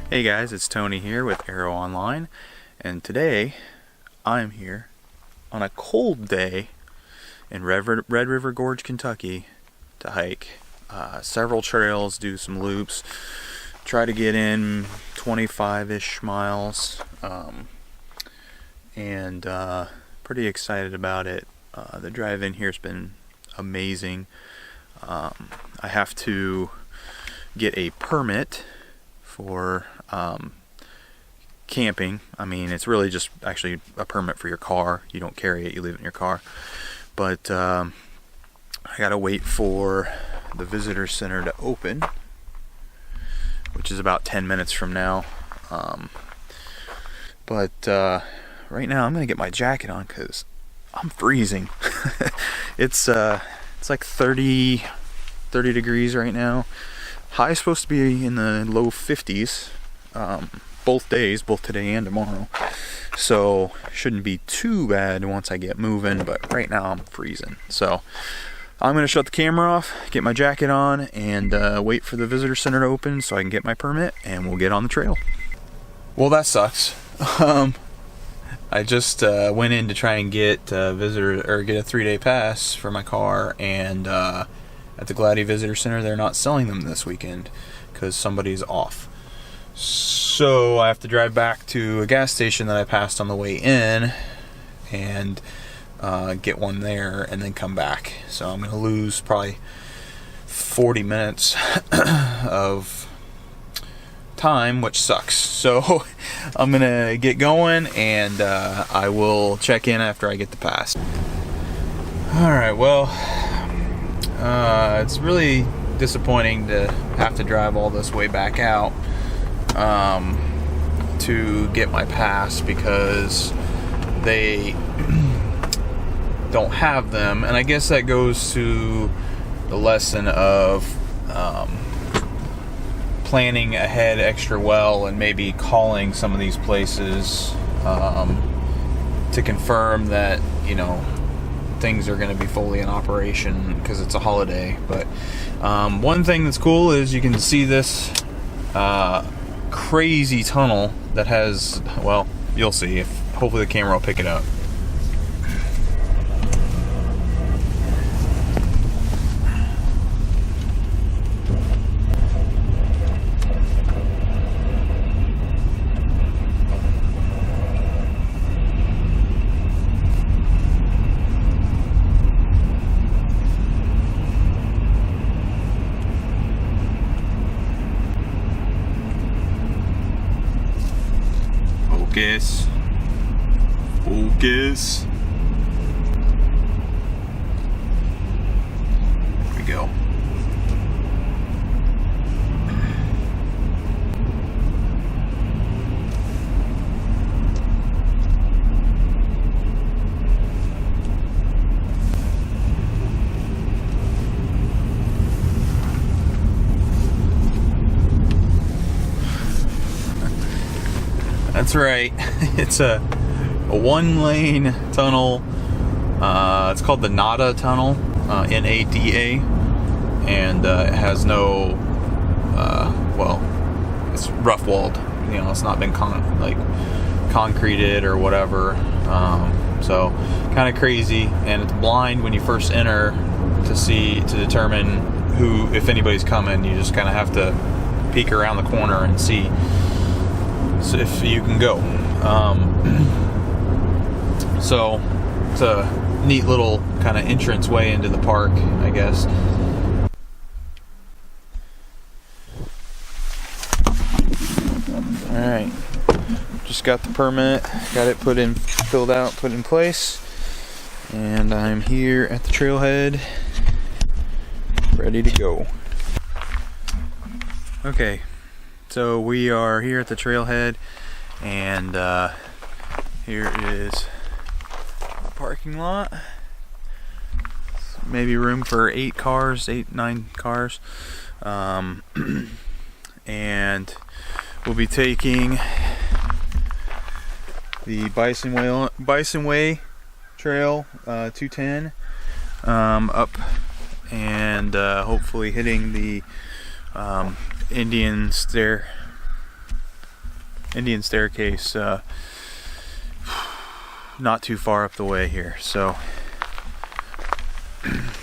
Hey guys, it's Tony here with ARO-Online, and today I'm here on a cold day in Red River Gorge, Kentucky to hike several trails, do some loops, try to get in 25-ish miles, and pretty excited about it. The drive in here has been amazing. I have to get a permit for camping. I mean, it's really just actually a permit for your car. You don't carry it, you leave it in your car. But I gotta wait for the visitor center to open, which is about 10 minutes from now. But right now I'm gonna get my jacket on because I'm freezing. It's like 30 degrees right now. High is supposed to be in the low 50s both days, both today and tomorrow. So shouldn't be too bad once I get moving, but right now I'm freezing. So I'm going to shut the camera off, get my jacket on, and wait for the visitor center to open so I can get my permit and we'll get on the trail. Well, that sucks. I just went in to try and get a 3-day pass for my car, and at the Glady Visitor Center, they're not selling them this weekend because somebody's off. So I have to drive back to a gas station that I passed on the way in and get one there and then come back. So I'm going to lose probably 40 minutes of time, which sucks. So I'm going to get going, and I will check in after I get the pass. Alright, well, it's really disappointing to have to drive all this way back out to get my pass because they don't have them, and I guess that goes to the lesson of planning ahead extra well and maybe calling some of these places to confirm that, you know, things are going to be fully in operation because it's a holiday. But one thing that's cool is you can see this crazy tunnel that has, well, you'll see, if hopefully the camera will pick it up. Focus. There we go. That's right. It's a one-lane tunnel. It's called the Nada Tunnel, N-A-D-A, and it has no, well, it's rough-walled. You know, it's not been concreted or whatever. So kind of crazy, and it's blind when you first enter to determine if anybody's coming. You just kind of have to peek around the corner and see if you can go. So it's a neat little kind of entrance way into the park, I guess. Alright, just got the permit, got it filled out, put in place, and I'm here at the trailhead, ready to go. Okay, so we are here at the trailhead, and here is the parking lot. Maybe room for 9 cars. And we'll be taking the Bison Way Trail 210 up, and hopefully hitting the Indian Indian staircase not too far up the way here, so if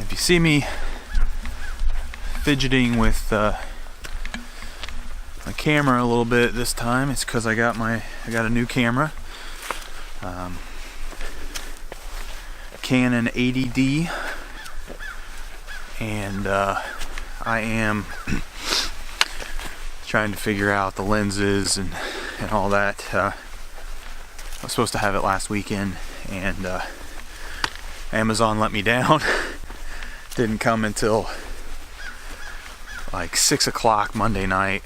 you see me fidgeting with my camera a little bit this time, it's because I got a new camera, Canon 80D, and I am trying to figure out the lenses and all that. I was supposed to have it last weekend, and Amazon let me down. Didn't come until like 6 o'clock Monday night.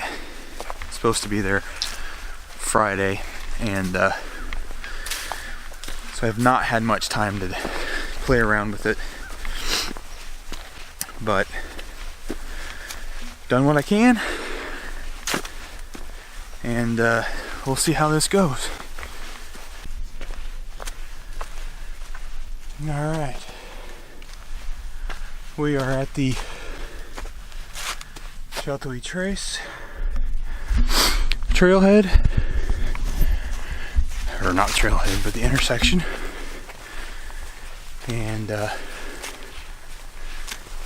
Supposed to be there Friday, and so I have not had much time to play around with it, but done what I can, and we'll see how this goes. Alright, we are at the Sheltowee Trace trailhead, or not trailhead, but the intersection, and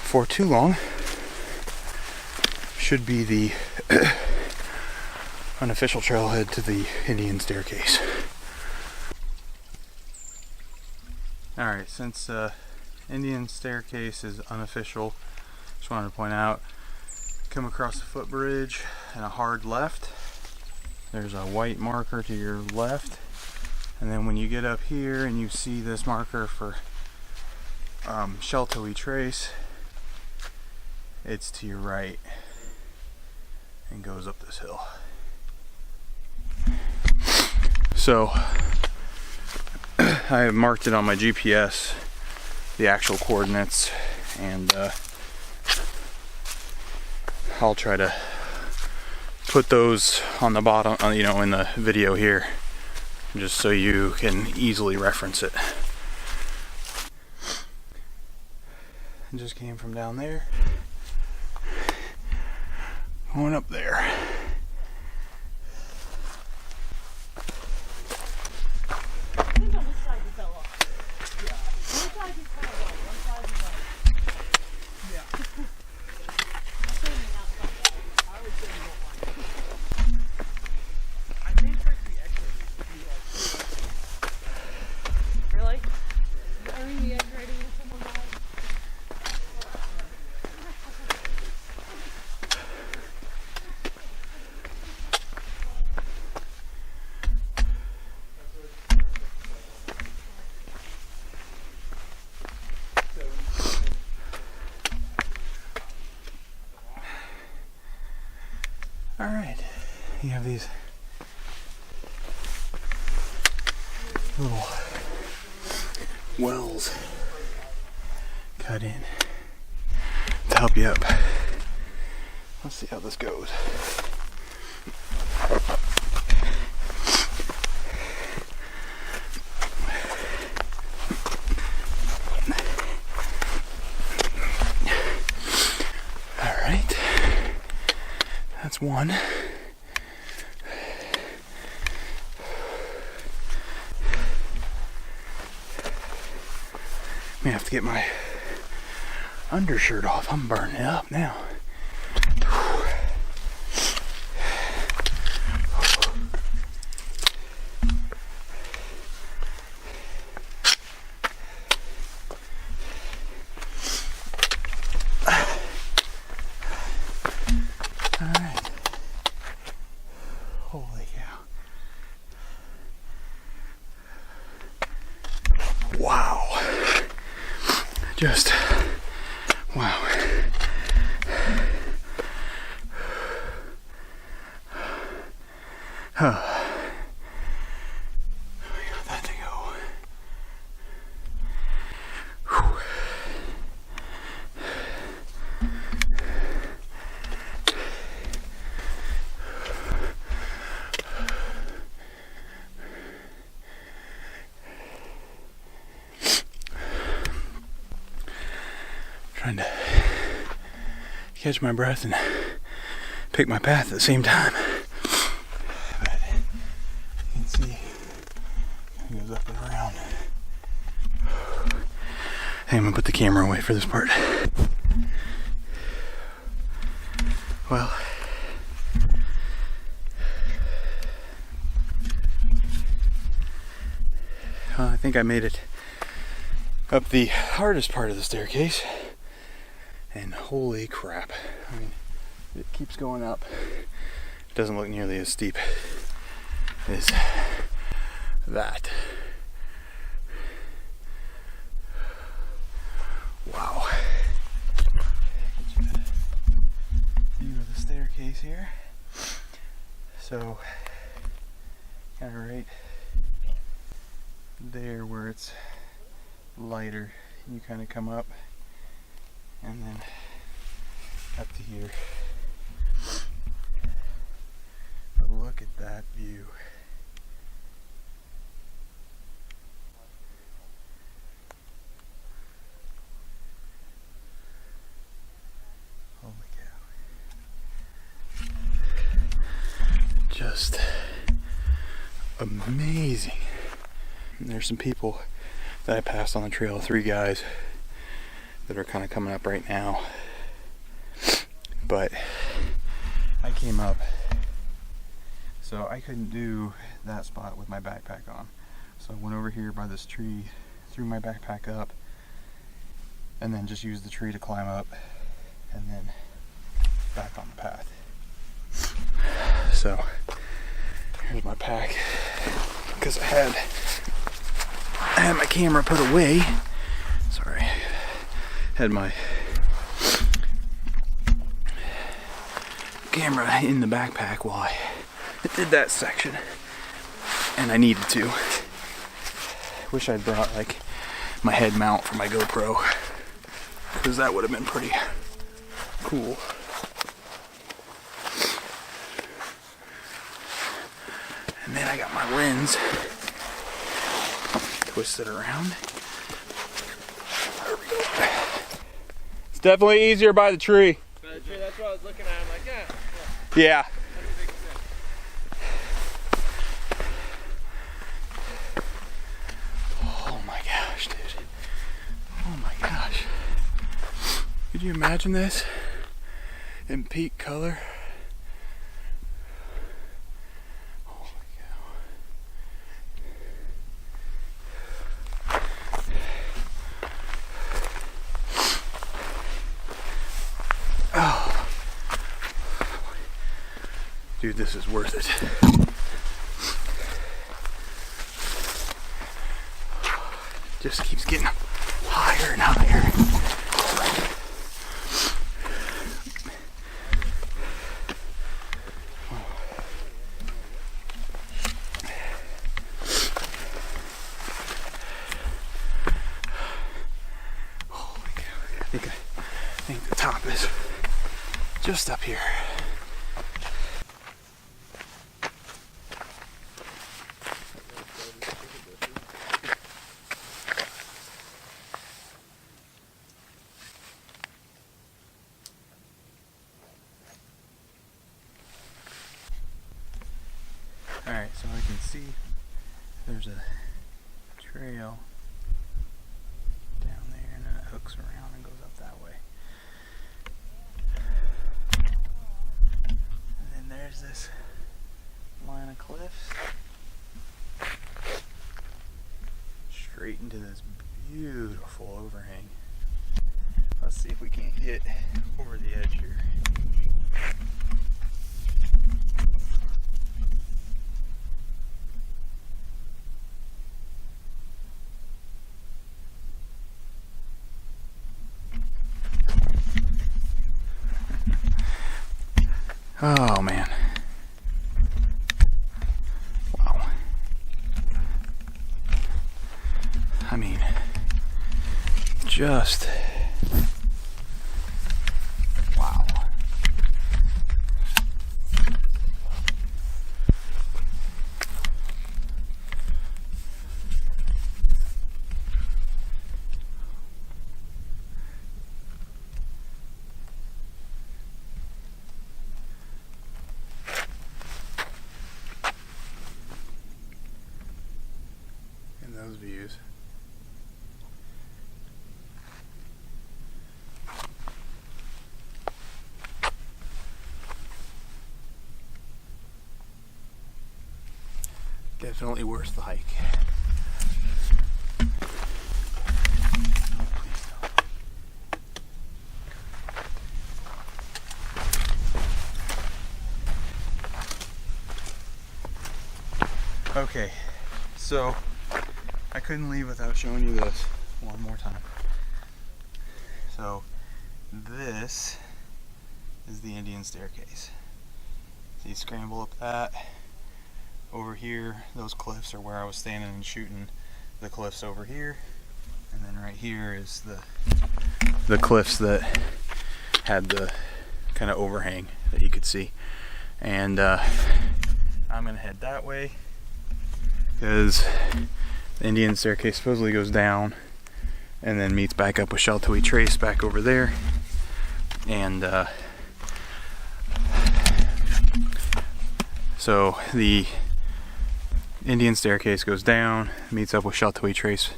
for too long should be the unofficial trailhead to the Indian staircase. Alright, since Indian staircase is unofficial, just wanted to point out, come across the footbridge and a hard left. There's a white marker to your left, and then when you get up here and you see this marker for Sheltowee Trace, it's to your right and goes up this hill. So I have marked it on my GPS, the actual coordinates, and I'll try to put those on the bottom, in the video here, just so you can easily reference it. I just came from down there, going up there. Alright, you have these little wells cut in to help you up. Let's see how this goes. Alright, that's one. I have to get my undershirt off. I'm burning up now. Alright. Holy cow. Wow. Just wow. Huh. We got that to go. Whew. trying to catch my breath and pick my path at the same time. But you can see it goes up and around. Hey, I'm gonna put the camera away for this part. Well, I think I made it up the hardest part of the staircase, and holy crap, I mean, it keeps going up. It doesn't look nearly as steep as that. Wow. View of the staircase here. So, kind of right there where it's lighter, you kind of come up and then up to here. But look at that view. Holy cow. Just amazing. And there's some people that I passed on the trail, 3 guys that are kind of coming up right now. But I came up, so I couldn't do that spot with my backpack on. So I went over here by this tree, threw my backpack up, and then just used the tree to climb up, and then back on the path. So here's my pack, because I had my camera put away. Sorry. Had my camera in the backpack while I did that section. And I needed to. Wish I'd brought like my head mount for my GoPro, because that would have been pretty cool. And then I got my lens twisted around. There we go. It's definitely easier by the tree. By the tree, that's what I was looking at. I'm like, yeah. Yeah. Oh my gosh, dude. Oh my gosh. Could you imagine this in peak color? Dude, this is worth it. Just keeps getting higher and higher. Holy cow. I think the top is just up here. Alright, so I can see there's a trail down there, and then it hooks around and goes up that way. And then there's this line of cliffs straight into this beautiful overhang. Let's see if we can't get over the edge here. Oh man. Wow. I mean, just wow. Definitely worth the hike. Okay, so I couldn't leave without showing you this one more time. So this is the Indian staircase. So you scramble up that. Over here, those cliffs are where I was standing and shooting the cliffs over here. And then right here is the cliffs that had the kind of overhang that you could see. And I'm gonna head that way because the Indian staircase supposedly goes down and then meets back up with Sheltowee Trace back over there. And so the Indian staircase goes down, meets up with Sheltowee Trace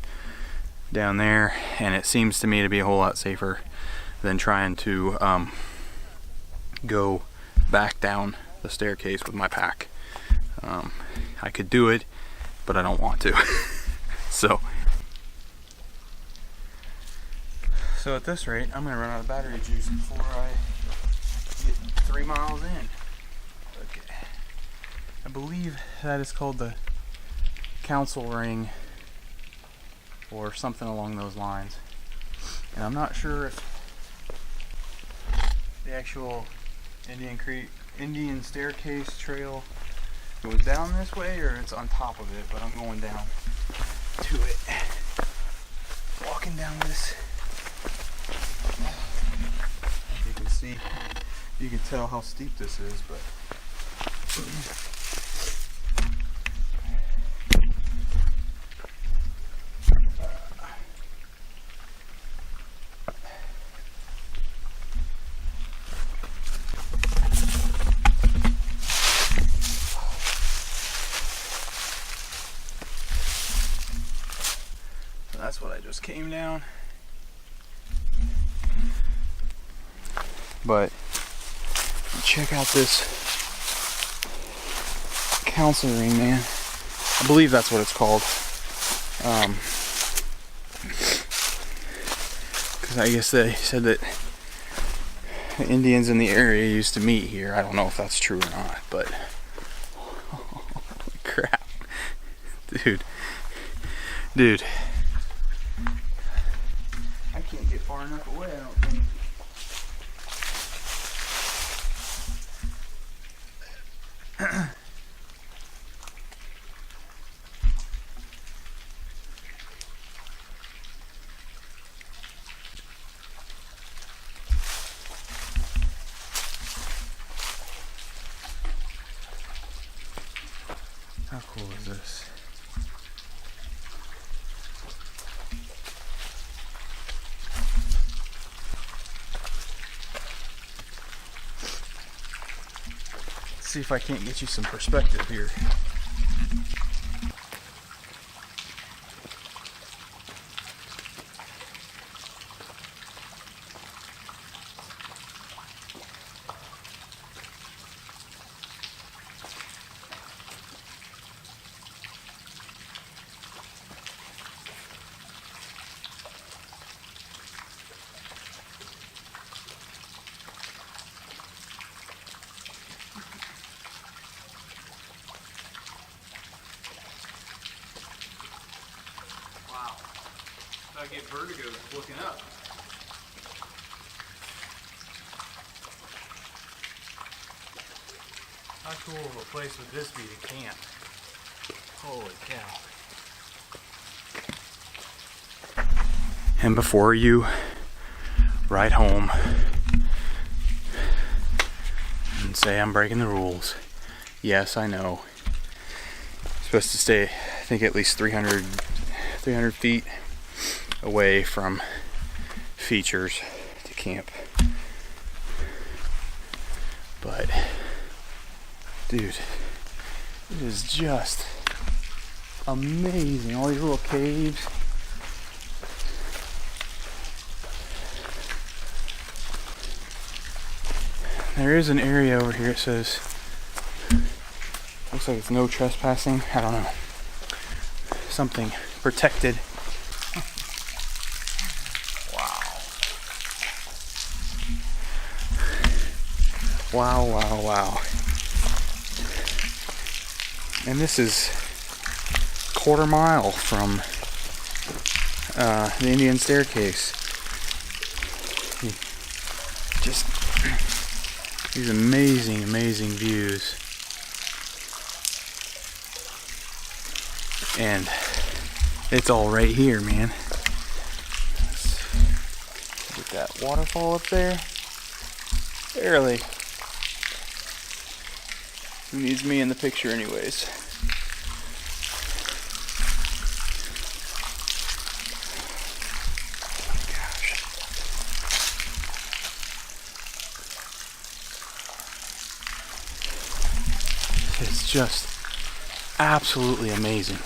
down there, and it seems to me to be a whole lot safer than trying to go back down the staircase with my pack. I could do it, but I don't want to. So at this rate, I'm gonna run out of battery juice before I get 3 miles in. Okay. I believe that is called the Council Ring or something along those lines. And I'm not sure if the actual Indian staircase trail goes down this way or it's on top of it, but I'm going down to it. Walking down this. You can see, you can tell how steep this is, but that's what I just came down. But check out this Council Ring, man. I believe that's what it's called. Because I guess they said that the Indians in the area used to meet here. I don't know if that's true or not, but holy crap. Dude. I can't get far enough away, I don't think. How cool is this? Let's see if I can't get you some perspective here. I get vertigo looking up. How cool of a place would this be to camp? Holy cow. And before you ride home and say I'm breaking the rules, yes, I know. You're supposed to stay, I think, at least 300 feet away from features to camp. But dude, it is just amazing. All these little caves. There is an area over here, it says Looks like it's no trespassing. I don't know. Something protected. Wow. Wow, wow, wow. And this is quarter mile from the Indian Staircase. Just these amazing, amazing views. And it's all right here, man. Let's get that waterfall up there. Barely. Who needs me in the picture anyways? Gosh. It's just absolutely amazing.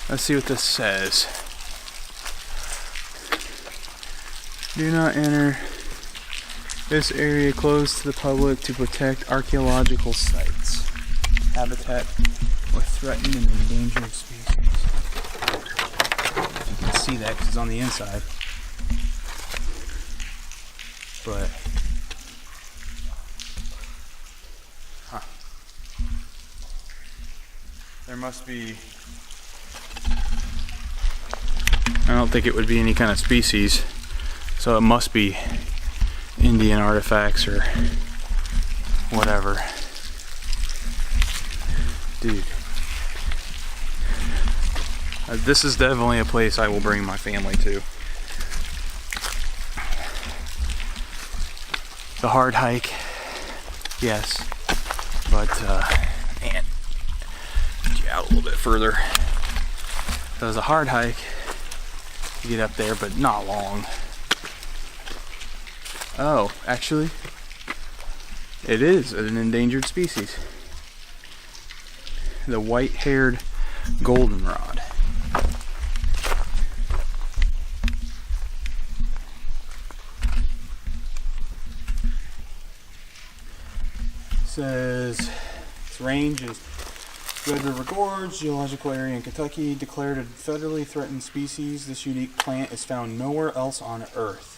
Let's see what this says. Do not enter this area closed to the public to protect archaeological sites, habitat, or threatened and endangered species. You can see that because it's on the inside. But, there must be, I don't think it would be any kind of species, so it must be Indian artifacts or whatever. Dude, this is definitely a place I will bring my family to. The hard hike, yes, but man, get you out a little bit further. So it's a hard hike to get up there, but not long. Oh, actually, it is an endangered species. The white-haired goldenrod. Says its range is Red River Gorge, geological area in Kentucky, declared a federally threatened species. This unique plant is found nowhere else on Earth.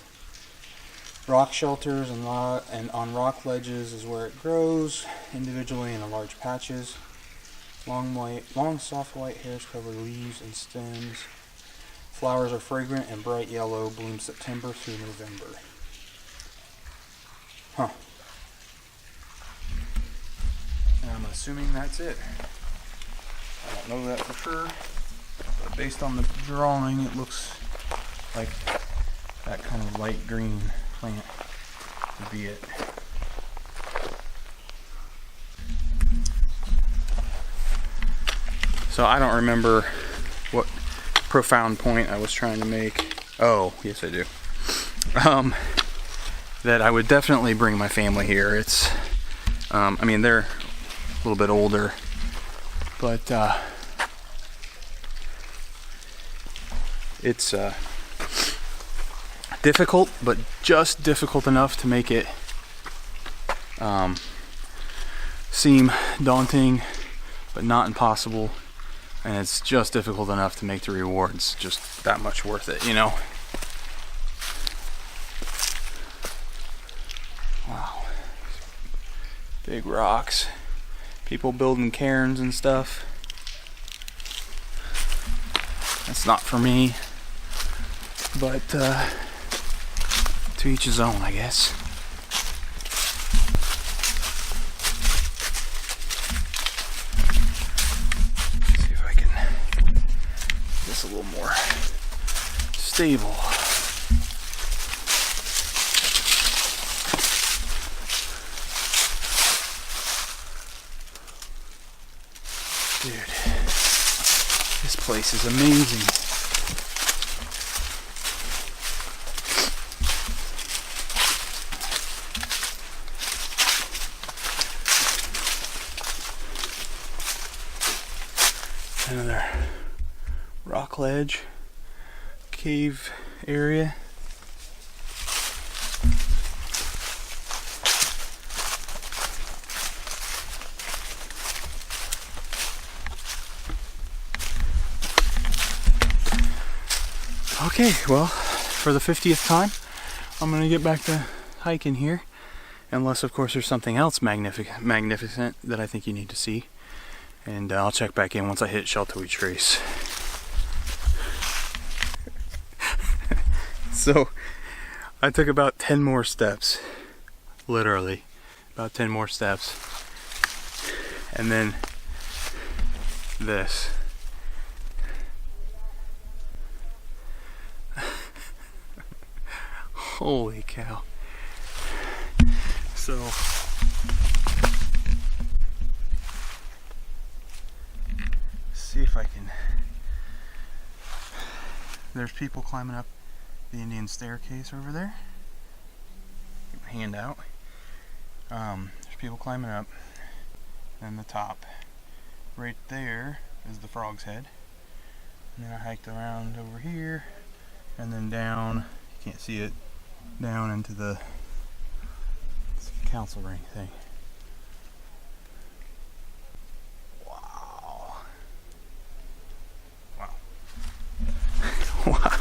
Rock shelters and on rock ledges is where it grows, individually in large patches. Long soft white hairs cover leaves and stems. Flowers are fragrant and bright yellow, bloom September through November. Huh. And I'm assuming that's it. I don't know that for sure, but based on the drawing, it looks like that kind of light green plant would be it. So I don't remember what profound point I was trying to make. Oh, yes I do. That I would definitely bring my family here. It's, I mean, they're a little bit older, but it's difficult, but just difficult enough to make it seem daunting, but not impossible. And it's just difficult enough to make the rewards just that much worth it, you know? Wow. Big rocks. People building cairns and stuff. That's not for me. But, to each his own, I guess. See if I can get this a little more stable. Dude, this place is amazing. Another rock ledge, cave area. Okay, well, for the 50th time, I'm gonna get back to hiking here. Unless, of course, there's something else magnificent that I think you need to see. And I'll check back in once I hit Sheltowee Trace. So, I took about 10 more steps. Literally. About 10 more steps. And then this. Holy cow. So, see if I can. There's people climbing up the Indian staircase over there. Get my hand out. There's people climbing up. And the top. Right there is the Frog's Head. And then I hiked around over here. And then down, you can't see it, down into the council ring thing. Wow. Wow. Wow.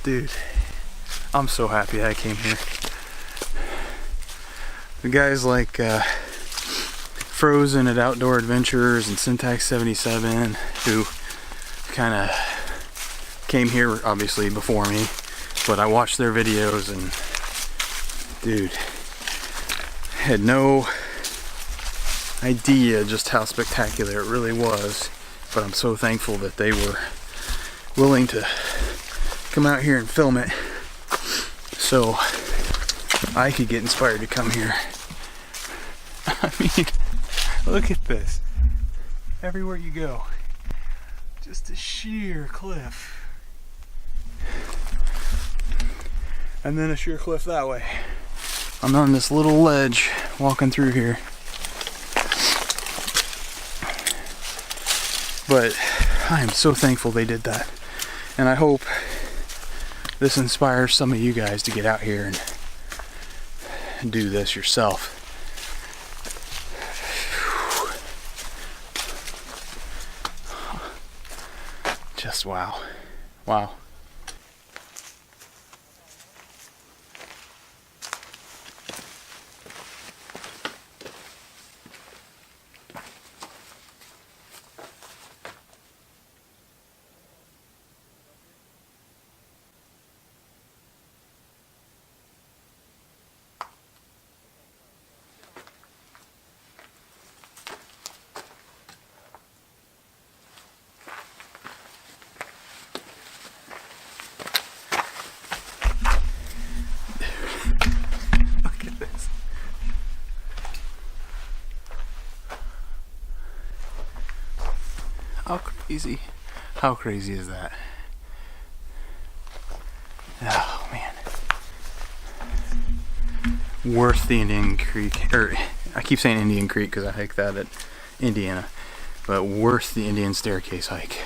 Dude, I'm so happy I came here. The guys like Frozen at Outdoor Adventures and Syntax 77 who kind of came here obviously before me, but I watched their videos and dude, had no idea just how spectacular it really was, but I'm so thankful that they were willing to come out here and film it so I could get inspired to come here. I mean, look at this. Everywhere you go, just a sheer cliff. And then a sheer cliff that way. I'm on this little ledge walking through here. But I am so thankful they did that. And I hope this inspires some of you guys to get out here and do this yourself. Just wow. Wow. How crazy is that? Oh man. Worth the Indian Creek, or I keep saying Indian Creek because I hiked that at Indiana, but worth the Indian Staircase hike.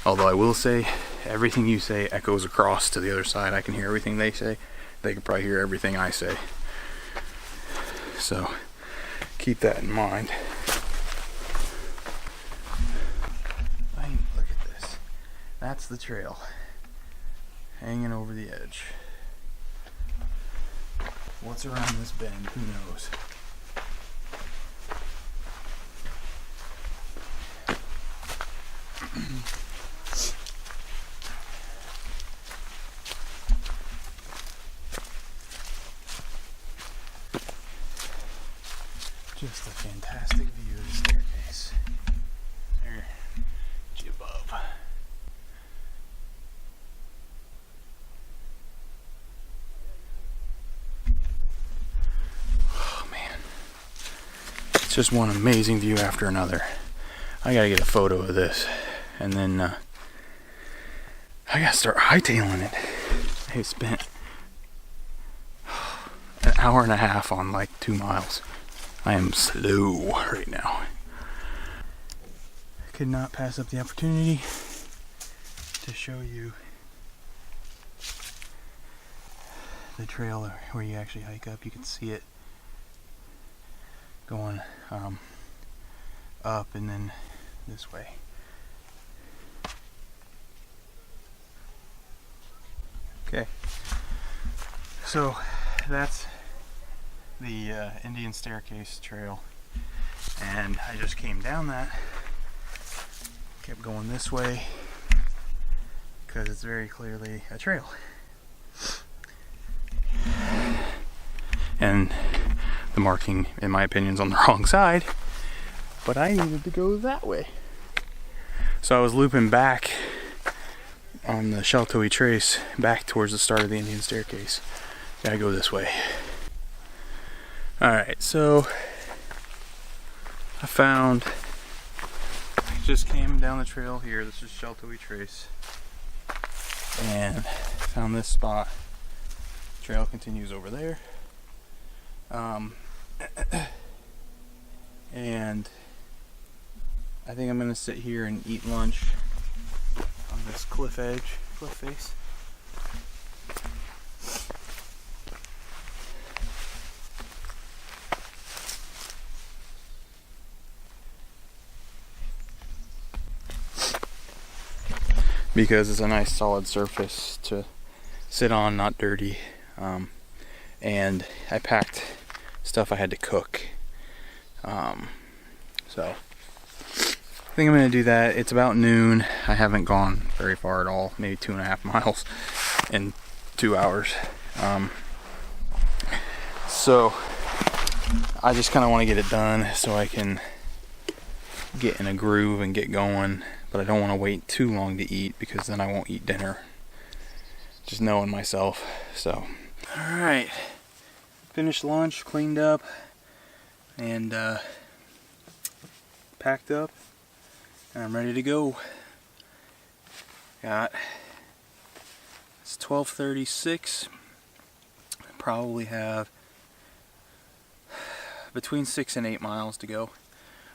Although I will say, everything you say echoes across to the other side. I can hear everything they say. They can probably hear everything I say. So keep that in mind. That's the trail, hanging over the edge. What's around this bend? Who knows? Just a fantastic view of the staircase. There, above. It's just one amazing view after another. I gotta get a photo of this, and then I gotta start hightailing it. I spent an hour and a half on like 2 miles. I am slow right now. I could not pass up the opportunity to show you the trail where you actually hike up. You can see it going up and then this way. Okay, so that's the Indian Staircase Trail, and I just came down that, kept going this way because it's very clearly a trail, and the marking in my opinion is on the wrong side, but I needed to go that way. So I was looping back on the Sheltoe Trace back towards the start of the Indian Staircase. Gotta go this way. Alright, so I just came down the trail here. This is Sheltoe Trace, and found this spot. Trail continues over there. And I think I'm gonna sit here and eat lunch on this cliff face. Because it's a nice solid surface to sit on, not dirty. And I packed stuff I had to cook. So I think I'm going to do that. It's about noon. I haven't gone very far at all, maybe 2.5 miles in 2 hours. So I just kind of want to get it done so I can get in a groove and get going. But I don't want to wait too long to eat because then I won't eat dinner. Just knowing myself. So, alright. Finished lunch, cleaned up, and packed up. And I'm ready to go. It's 12:36. Probably have between 6 and 8 miles to go.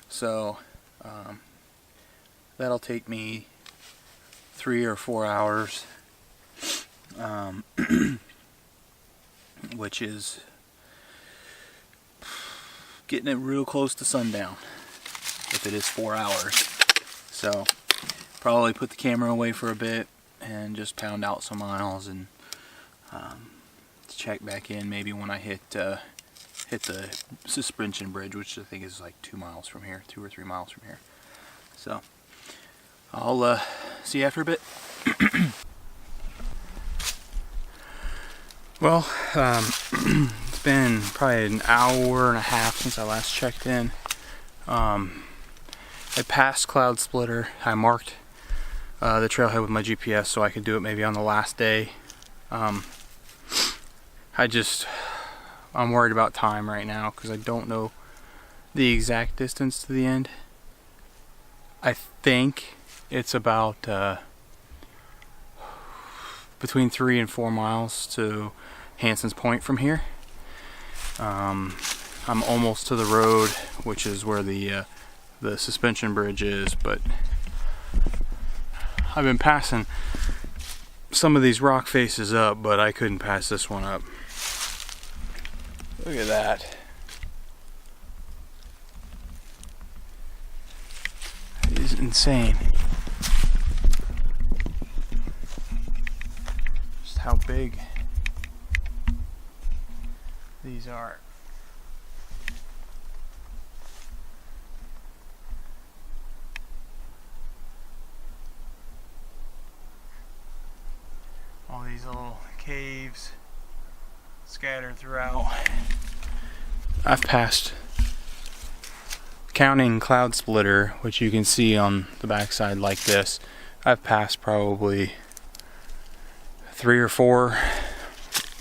So, that'll take me 3 or 4 hours, which is getting it real close to sundown, if it is 4 hours. So probably put the camera away for a bit and just pound out some miles and check back in maybe when I hit the suspension bridge, which I think is like 2 miles from here, 2 or 3 miles from here. So I'll see you after a bit. Well, it's been probably an hour and a half since I last checked in. I passed Cloud Splitter. I marked the trailhead with my GPS so I could do it maybe on the last day. I'm worried about time right now because I don't know the exact distance to the end. I think it's about between 3 and 4 miles to Hanson's Point from here. I'm almost to the road, which is where the suspension bridge is, but I've been passing some of these rock faces up, but I couldn't pass this one up. Look at that. It is insane. Just how big these are. All these little caves scattered throughout. I've passed, counting Cloud Splitter, which you can see on the backside like this, I've passed probably 3 or 4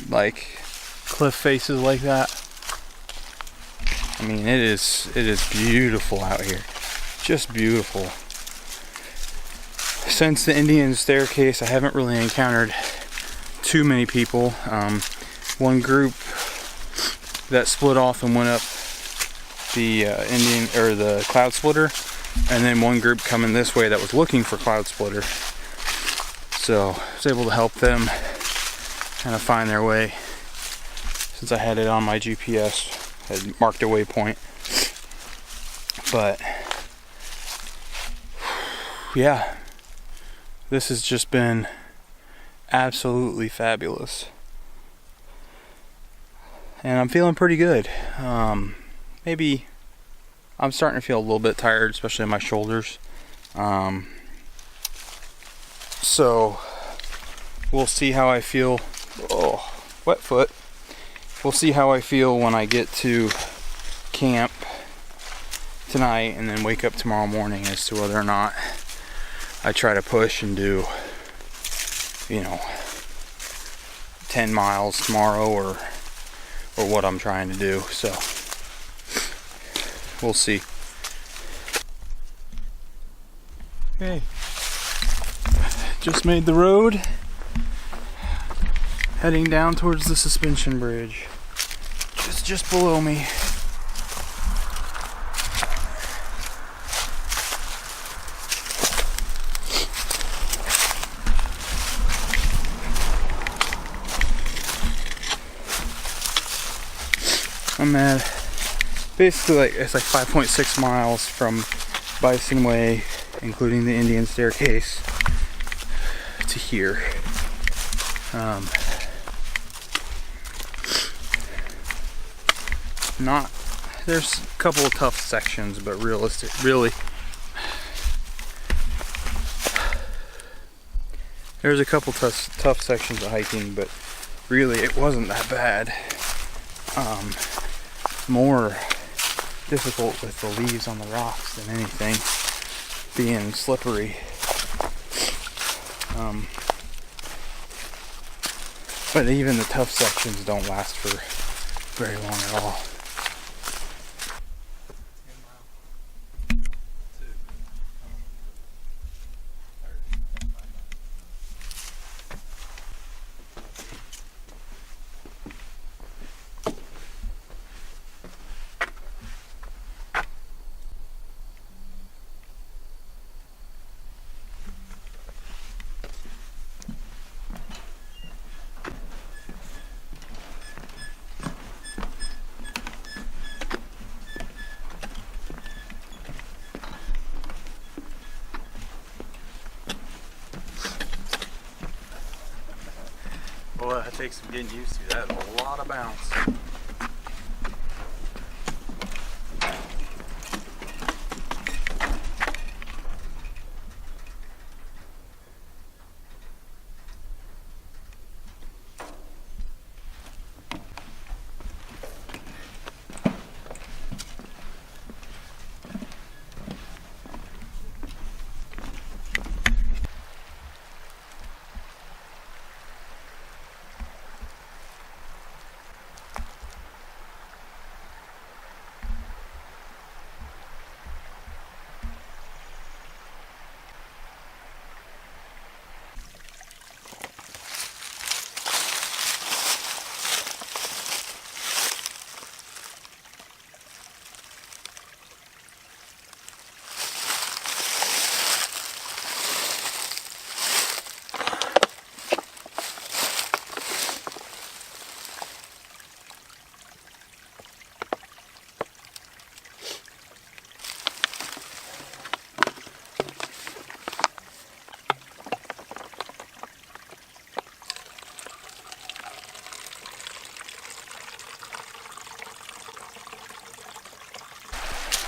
like cliff faces like that. I mean, it is beautiful out here, just beautiful. Since the Indian Staircase, I haven't really encountered too many people. One group that split off and went up the the Cloud Splitter, and then one group coming this way that was looking for Cloud Splitter. So I was able to help them kind of find their way since I had it on my GPS, had marked a waypoint. But yeah, this has just been absolutely fabulous. And I'm feeling pretty good. Maybe I'm starting to feel a little bit tired, especially in my shoulders. So we'll see how I feel. Oh, wet foot. We'll see how I feel when I get to camp tonight and then wake up tomorrow morning as to whether or not I try to push and do, 10 miles tomorrow or what I'm trying to do. So we'll see. Okay, just made the road, heading down towards the suspension bridge. Just below me. I'm at basically it's like 5.6 miles from Bison Way, including the Indian staircase, to here. There's a couple of tough sections, but really there's a couple tough sections of hiking, but really it wasn't that bad. More difficult with the leaves on the rocks than anything, being slippery. But even the tough sections don't last for very long at all. Boy, that takes some getting used to. That's a lot of bounce.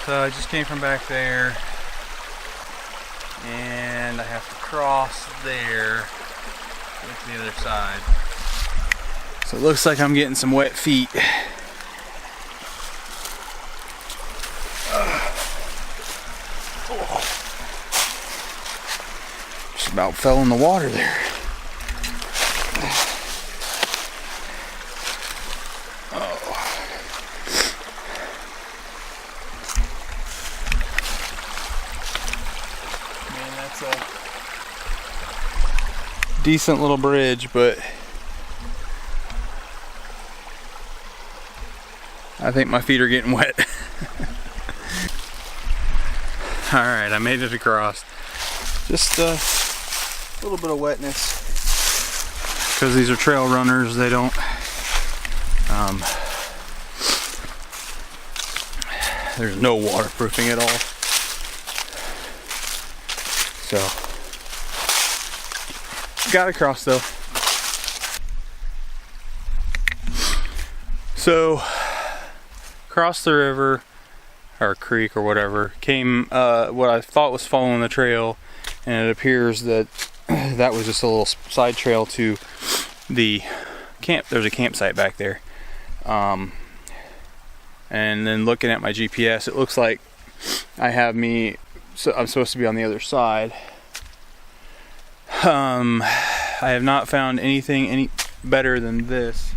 So I just came from back there, and I have to cross there to get to the other side. So it looks like I'm getting some wet feet. Just about fell in the water there. Decent little bridge, but I think my feet are getting wet. Alright, I made it across. Just a little bit of wetness, because these are trail runners. They don't there's no waterproofing at all, so got across though. So, across the river, or creek or whatever, came what I thought was following the trail, and it appears that that was just a little side trail to the camp. There's a campsite back there. And then looking at my GPS, it looks like I have me, so I'm supposed to be on the other side. I have not found anything any better than this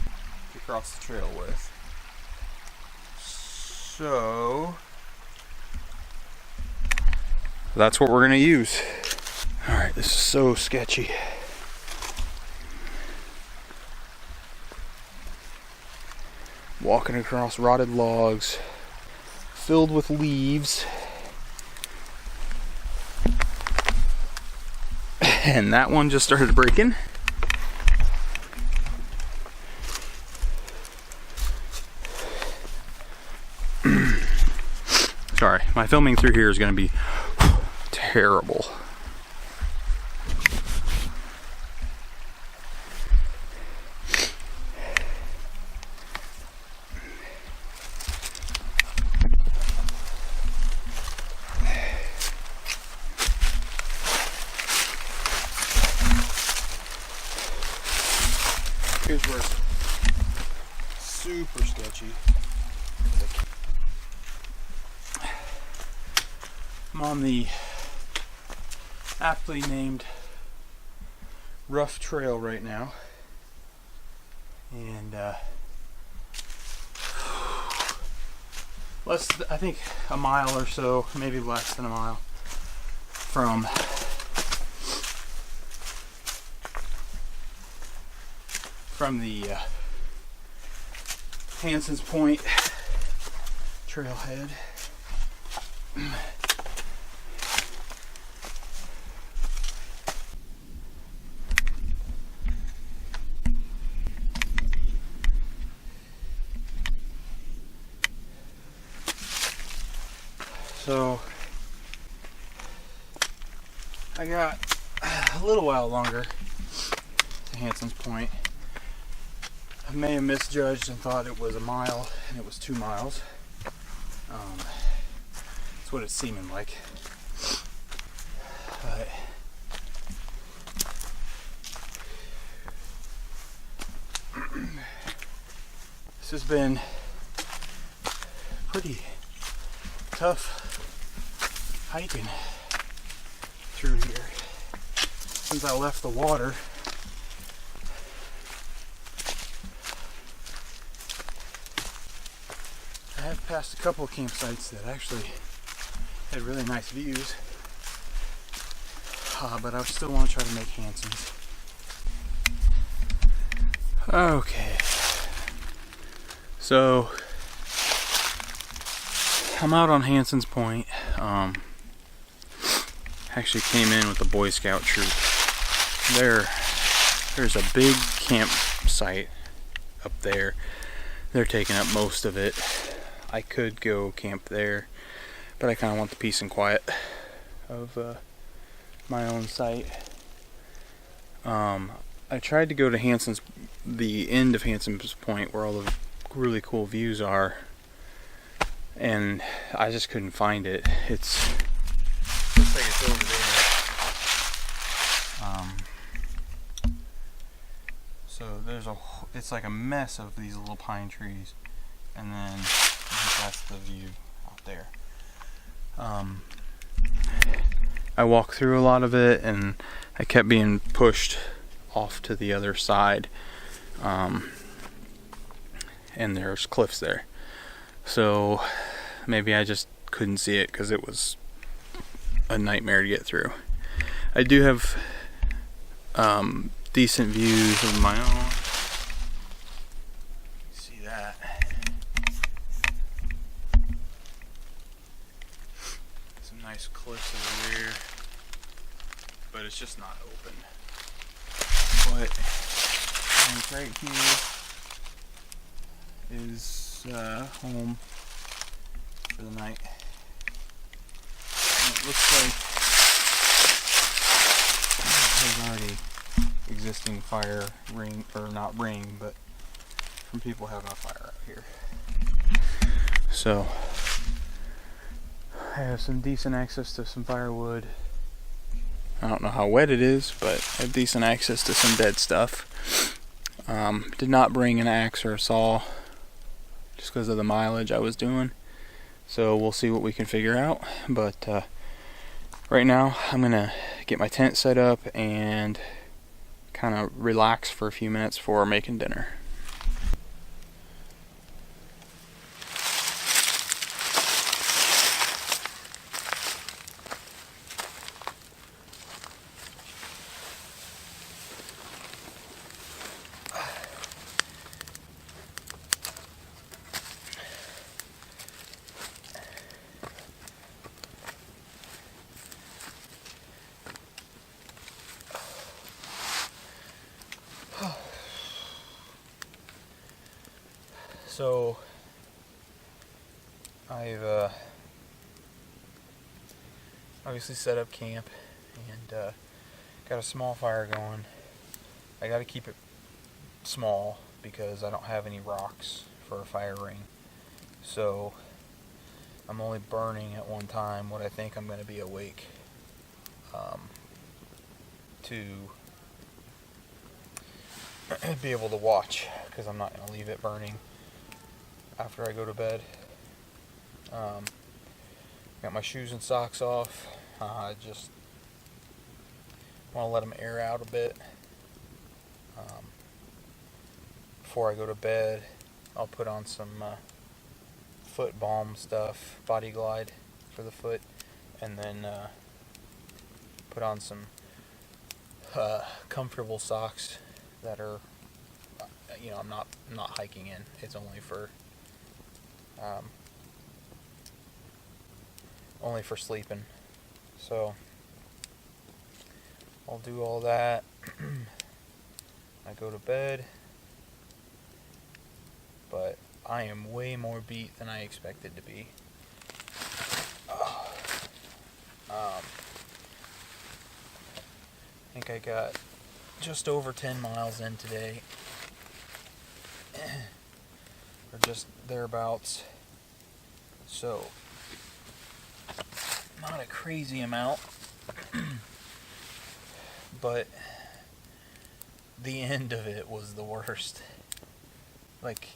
to cross the trail with. So that's what we're gonna use. Alright, this is so sketchy. Walking across rotted logs filled with leaves. And that one just started breaking. Sorry, my filming through here is going to be terrible. Here's where it's super sketchy. I'm on the aptly named rough trail right now, and I think a mile or so, maybe less than a mile from the Hanson's Point trailhead. So I got a little while longer to Hanson's Point. I may have misjudged and thought it was a mile, and it was 2 miles. That's what it's seeming like. But this has been pretty tough hiking through here since I left the water. I have passed a couple of campsites that actually had really nice views, but I still want to try to make Hanson's. Okay, so I'm out on Hanson's Point. Actually came in with the Boy Scout troop. There's a big campsite up there. They're taking up most of it. I could go camp there, but I kind of want the peace and quiet of my own site. I tried to go to the end of Hanson's Point where all the really cool views are, and I just couldn't find it. Looks like it's over there. So it's like a mess of these little pine trees, and then I think that's the view out there. I walked through a lot of it, and I kept being pushed off to the other side, and there's cliffs there. So maybe I just couldn't see it because it was a nightmare to get through. I do have decent views of my own. See that? Some nice cliffs over there, but it's just not open. But right here is home for the night. And it looks like there's already existing fire ring, or not ring, but from people having a fire out here. So I have some decent access to some firewood. I don't know how wet it is, but I have decent access to some dead stuff. Did not bring an axe or a saw just because of the mileage I was doing. So we'll see what we can figure out. But right now I'm gonna get my tent set up and kind of relax for a few minutes before making dinner. So I've obviously set up camp and got a small fire going. I got to keep it small because I don't have any rocks for a fire ring. So I'm only burning at one time what I think I'm going to be awake to be able to watch, because I'm not going to leave it burning after I go to bed. Got my shoes and socks off. I just want to let them air out a bit. Before I go to bed, I'll put on some foot balm stuff, Body Glide for the foot, and then put on some comfortable socks that are, I'm not hiking in. It's only for sleeping. So I'll do all that. I go to bed, but I am way more beat than I expected to be. I think I got just over 10 miles in today, or just thereabouts. So not a crazy amount, but the end of it was the worst. Like,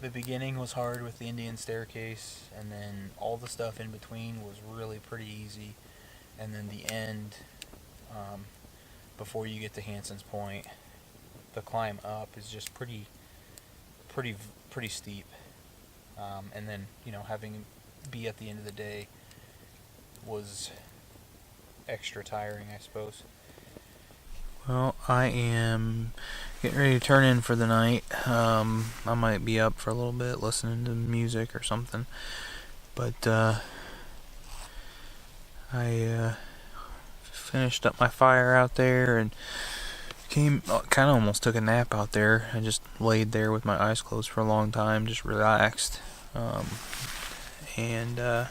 the beginning was hard with the Indian staircase, and then all the stuff in between was really pretty easy, and then the end, before you get to Hanson's Point, the climb up is just pretty steep, and then having be at the end of the day was extra tiring, I suppose. Well, I am getting ready to turn in for the night. I might be up for a little bit listening to music or something, but I finished up my fire out there and kind of almost took a nap out there. I just laid there with my eyes closed for a long time, just relaxed, and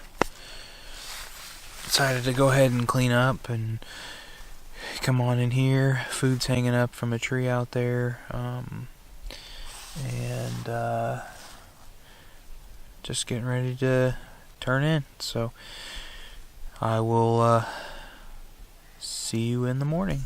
decided to go ahead and clean up and come on in here. Food's hanging up from a tree out there, and just getting ready to turn in. So I will see you in the morning.